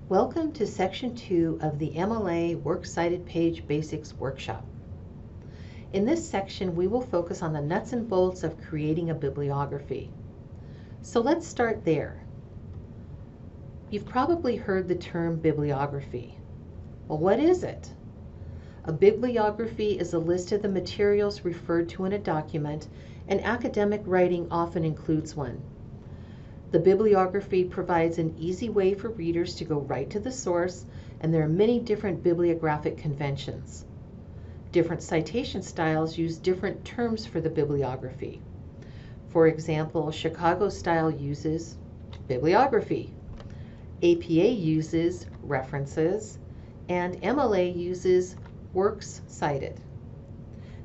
Welcome to Section 2 of the MLA Works Cited Page Basics Workshop. In this section, we will focus on the nuts and bolts of creating a bibliography. So let's start there. You've probably heard the term bibliography. Well, what is it? A bibliography is a list of the materials referred to in a document, and academic writing often includes one. The bibliography provides an easy way for readers to go right to the source, and there are many different bibliographic conventions. Different citation styles use different terms for the bibliography. For example, Chicago style uses bibliography, APA uses references, and MLA uses works cited.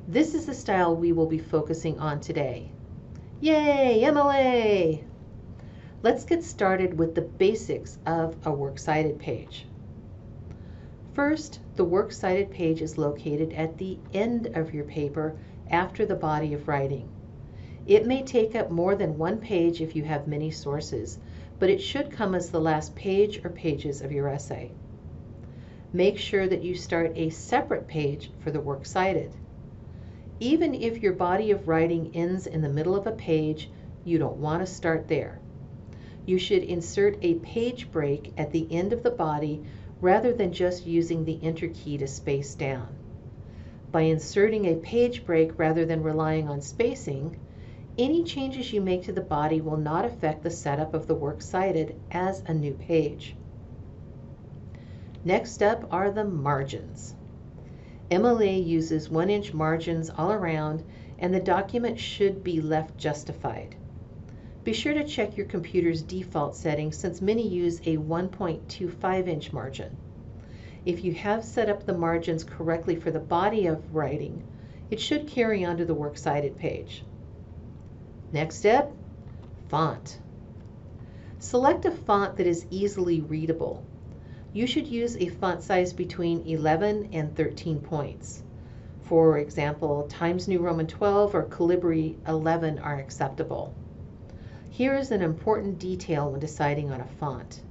This is the style we will be focusing on today. Yay, MLA! Let's get started with the basics of a works cited page. First, the works cited page is located at the end of your paper after the body of writing. It may take up more than one page if you have many sources, but it should come as the last page or pages of your essay. Make sure that you start a separate page for the works cited. Even if your body of writing ends in the middle of a page, you don't want to start there. You should insert a page break at the end of the body rather than just using the Enter key to space down. By inserting a page break rather than relying on spacing, any changes you make to the body will not affect the setup of the works cited as a new page. Next up are the margins. MLA uses 1-inch margins all around, and the document should be left justified. Be sure to check your computer's default settings since many use a 1.25-inch margin. If you have set up the margins correctly for the body of writing, it should carry on to the works cited page. Next step, font. Select a font that is easily readable. You should use a font size between 11 and 13 points. For example, Times New Roman 12 or Calibri 11 are acceptable. Here is an important detail when deciding on a font.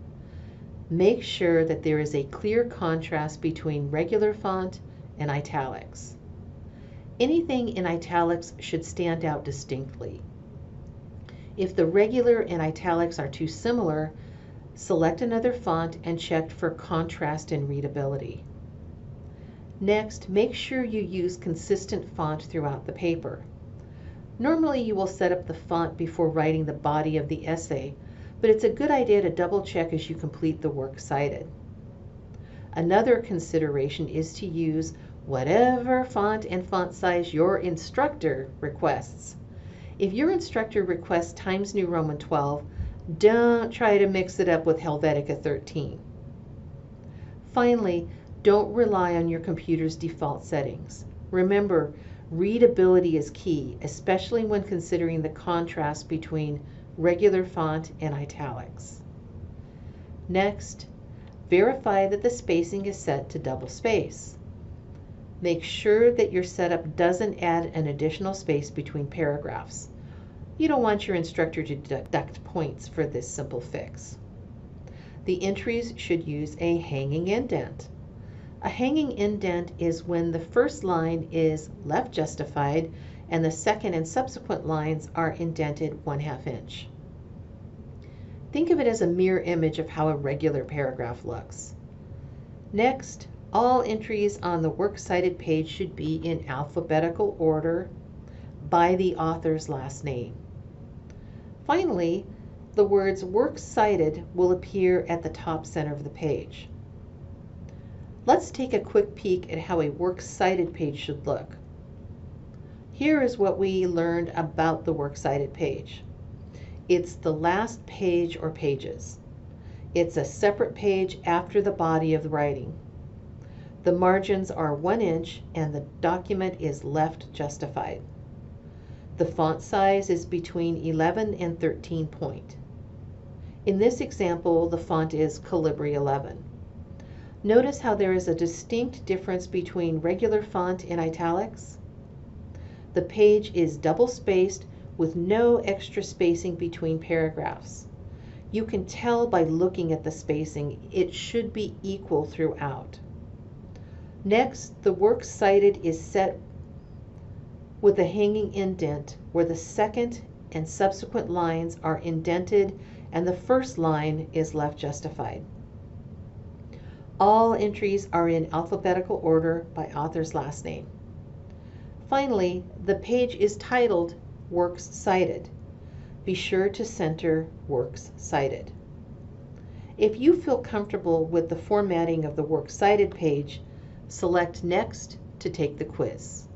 Make sure that there is a clear contrast between regular font and italics. Anything in italics should stand out distinctly. If the regular and italics are too similar, select another font and check for contrast and readability. Next, make sure you use consistent font throughout the paper. Normally you will set up the font before writing the body of the essay, but it's a good idea to double check as you complete the works cited. Another consideration is to use whatever font and font size your instructor requests. If your instructor requests Times New Roman 12, don't try to mix it up with Helvetica 13. Finally, don't rely on your computer's default settings. Remember, readability is key, especially when considering the contrast between regular font and italics. Next, verify that the spacing is set to double space. Make sure that your setup doesn't add an additional space between paragraphs. You don't want your instructor to deduct points for this simple fix. The entries should use a hanging indent. A hanging indent is when the first line is left justified and the second and subsequent lines are indented 1/2 inch. Think of it as a mirror image of how a regular paragraph looks. Next, all entries on the works cited page should be in alphabetical order by the author's last name. Finally, the words works cited will appear at the top center of the page. Let's take a quick peek at how a works cited page should look. Here is what we learned about the works cited page. It's the last page or pages. It's a separate page after the body of the writing. The margins are 1 inch and the document is left justified. The font size is between 11 and 13 point. In this example, the font is Calibri 11. Notice how there is a distinct difference between regular font and italics. The page is double spaced with no extra spacing between paragraphs. You can tell by looking at the spacing, it should be equal throughout. Next, the works cited is set with a hanging indent where the second and subsequent lines are indented and the first line is left justified. All entries are in alphabetical order by author's last name. Finally, the page is titled Works Cited. Be sure to center Works Cited. If you feel comfortable with the formatting of the Works Cited page, select Next to take the quiz.